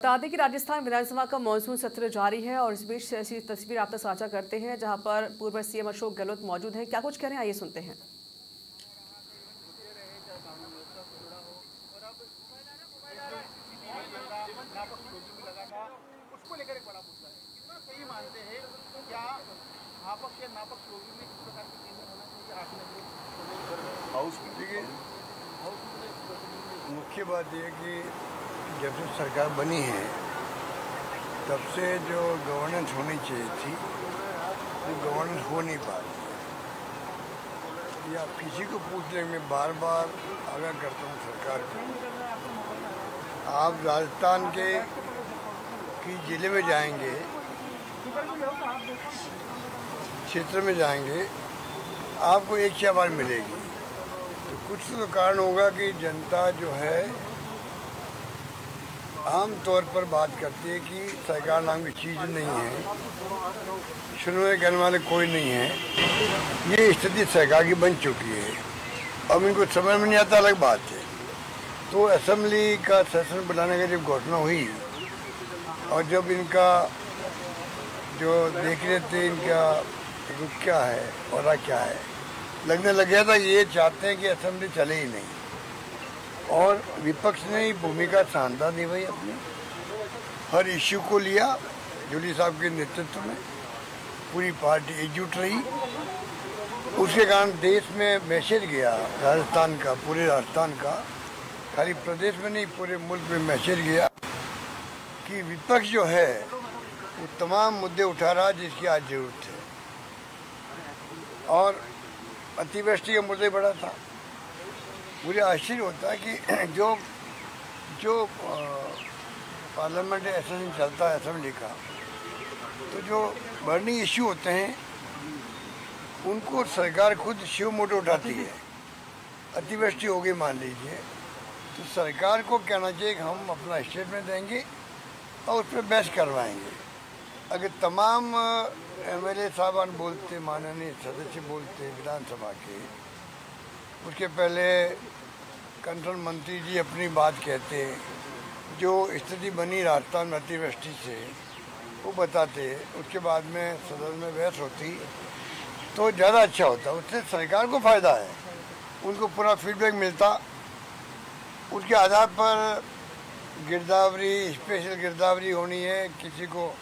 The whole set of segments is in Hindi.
बता दें कि राजस्थान विधानसभा का मानसून सत्र जारी है और इस बीच ऐसी तस्वीर आप तक साझा करते हैं जहां पर पूर्व सीएम अशोक गहलोत मौजूद हैं। क्या कुछ कह रहे हैं, आइए सुनते हैं। उसको लेकर एक बड़ा मुद्दा है। कितना सही मानते हैं, क्या आपक या नापक लोगों में किस प्रकार की चेंज होना चाहिए? आपने हाउस में देखिए, मुख्य बात यह कि जब से सरकार बनी है तब से जो गवर्नेंस होनी चाहिए थी वो गवर्नेंस हो नहीं पा रही है। या किसी को पूछने में बार बार आगाह करता हूँ सरकार को, आप राजस्थान के जिले में जाएंगे, क्षेत्र में जाएंगे, आपको एक ही आवाज़ मिलेगी। तो कुछ तो कारण होगा कि जनता जो है आम तौर पर बात करती है कि सरकार नाम की चीज़ नहीं है, सुनवाई करने वाले कोई नहीं है। ये स्थिति सरकार की बन चुकी है। अब इनको समझ में नहीं आता, अलग बात है। तो असेंबली का सेशन बुलाने की जब घोषणा हुई और जब इनका जो देख रहे थे इनका रुख क्या है और क्या है, लगने लग गया था ये चाहते हैं कि असेंबली चले ही नहीं। और विपक्ष ने भूमिका शानदार निभाई अपनी, हर इश्यू को लिया। जूली साहब के नेतृत्व में पूरी पार्टी एकजुट रही। उसके कारण देश में मैसेज गया राजस्थान का, पूरे राजस्थान का, खाली प्रदेश में नहीं पूरे मुल्क में मैसेज गया कि विपक्ष जो है वो तमाम मुद्दे उठा रहा जिसकी आज जरूरत है। और अतिवृष्टि का मुद्दा बड़ा था। मुझे आश्चर्य होता है कि जो पार्लियामेंट सेशन चलता है असेंबली का, तो जो बर्निंग इश्यू होते हैं उनको सरकार खुद शिव मोटो उठाती है। अतिवृष्टि हो गई मान लीजिए, तो सरकार को कहना चाहिए कि हम अपना स्टेटमेंट देंगे और उस पर बहस करवाएंगे। अगर तमाम एमएलए साहबान बोलते, माननीय सदस्य बोलते विधानसभा के, उसके पहले कंट्रोल मंत्री जी अपनी बात कहते, जो स्थिति बनी राजस्थान में अतिवृष्टि से वो बताते, उसके बाद में सदन में बहस होती तो ज़्यादा अच्छा होता। उससे सरकार को फ़ायदा है, उनको पूरा फीडबैक मिलता। उसके आधार पर गिरदावरी, स्पेशल गिरदावरी होनी है, किसी को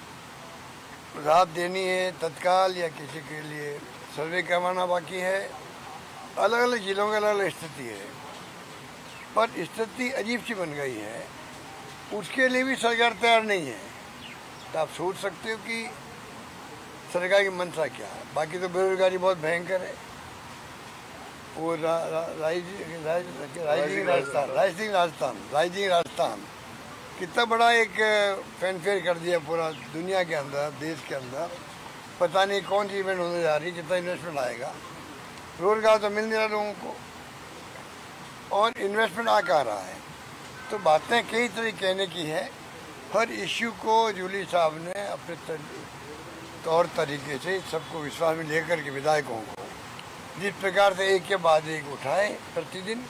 राहत देनी है तत्काल या किसी के लिए सर्वे करवाना बाकी है। अलग अलग जिलों की अलग अलग स्थिति है, पर स्थिति अजीब सी बन गई है। उसके लिए भी सरकार तैयार नहीं है। तो आप सोच सकते हो कि सरकार की मंशा क्या है। बाकी तो बेरोजगारी बहुत भयंकर है। वो राइजिंग राजस्थान कितना बड़ा एक फैनफेयर कर दिया पूरा दुनिया के अंदर, देश के अंदर। पता नहीं कौन सी इवेंट होने जा रही, कितना इन्वेस्टमेंट आएगा। रोजगार तो मिल नहीं रहा लोगों को, और इन्वेस्टमेंट आ कहाँ रहा है। तो बातें कई तरह कहने की है। हर इश्यू को जूली साहब ने अपने तौर तरीके से सबको विश्वास में लेकर के विधायकों को जिस प्रकार से एक के बाद एक उठाए प्रतिदिन,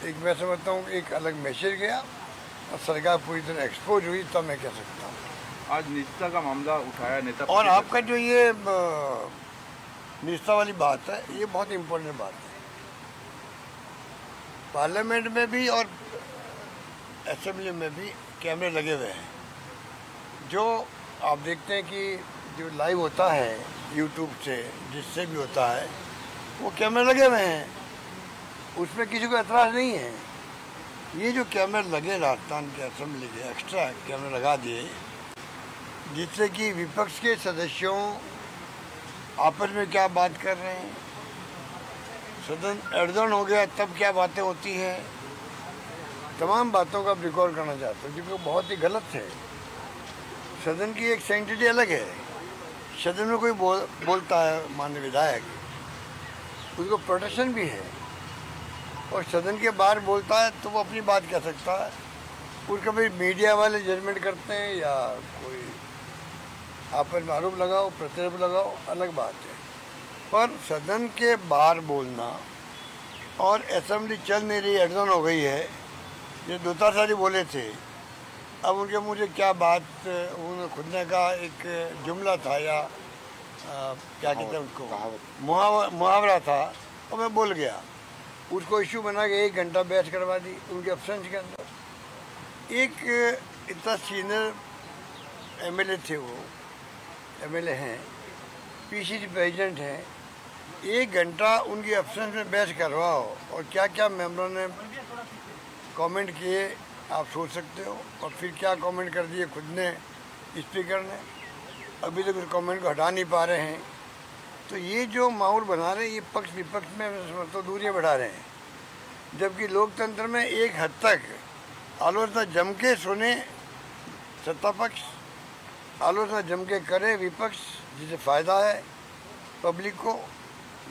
एक मैं समझता हूँ एक अलग मैसेज गया और सरकार पूरी तरह एक्सपोज हुई, तब मैं कह सकता हूँ। आज निजता का मामला उठाया नेता, और आपका जो ये निजता वाली बात है, ये बहुत इम्पोर्टेंट बात है। पार्लियामेंट में भी और असेंबली में भी कैमरे लगे हुए हैं। जो आप देखते हैं कि जो लाइव होता है यूट्यूब से, जिससे भी होता है, वो कैमरे लगे हुए हैं, उसमें किसी को एतराज़ नहीं है। ये जो कैमरे लगे राजस्थान के असेंबली के, एक्स्ट्रा कैमरे लगा दिए, जिससे कि विपक्ष के सदस्यों आपस में क्या बात कर रहे हैं, सदन एडजर्न हो गया तब क्या बातें होती हैं, तमाम बातों का रिकॉर्ड करना चाहते हैं, जो बहुत ही गलत है। सदन की एक सेंटिटी अलग है। सदन में कोई बोलता है माननीय विधायक, उसको प्रोटेक्शन भी है, और सदन के बाहर बोलता है तो वो अपनी बात कह सकता है। उसका भी मीडिया वाले जजमेंट करते हैं या कोई आपस में आरोप लगाओ, प्रत्यारोप लगाओ, अलग बात है। पर सदन के बाहर बोलना, और असेंबली चल नहीं रही, एडजर्न हो गई है, ये दो चार सारी बोले थे, अब उनके मुझे क्या बात, उन्होंने खुद ने कहा एक जुमला था या क्या कहते हैं उसको, मुहावरा था, और मैं बोल गया। उसको इशू बना के 1 घंटा बहस करवा दी उनके एब्सेंस के अंदर। एक इतना सीनियर एमएलए थे, वो एमएलए हैं, पीसीसी प्रेसिडेंट हैं, 1 घंटा उनकी एब्सेंस में बहस करवाओ, और क्या क्या मेंबरों ने कमेंट किए आप सोच सकते हो। और फिर क्या कमेंट कर दिए खुद ने, स्पीकर ने, अभी तक उस कमेंट को हटा नहीं पा रहे हैं। तो ये जो माहौल बना रहे हैं, ये पक्ष विपक्ष में तो दूरियां बढ़ा रहे हैं, जबकि लोकतंत्र में एक हद तक आलोचना जम के सुने सत्ता पक्ष, आलोचना जम के करे विपक्ष, जिसे फ़ायदा है पब्लिक को,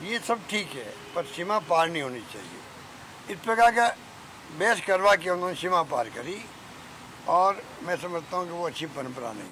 ये सब ठीक है, पर सीमा पार नहीं होनी चाहिए। इस प्रकार का बहस करवा के उन्होंने सीमा पार करी, और मैं समझता हूँ कि वो अच्छी परंपरा नहीं।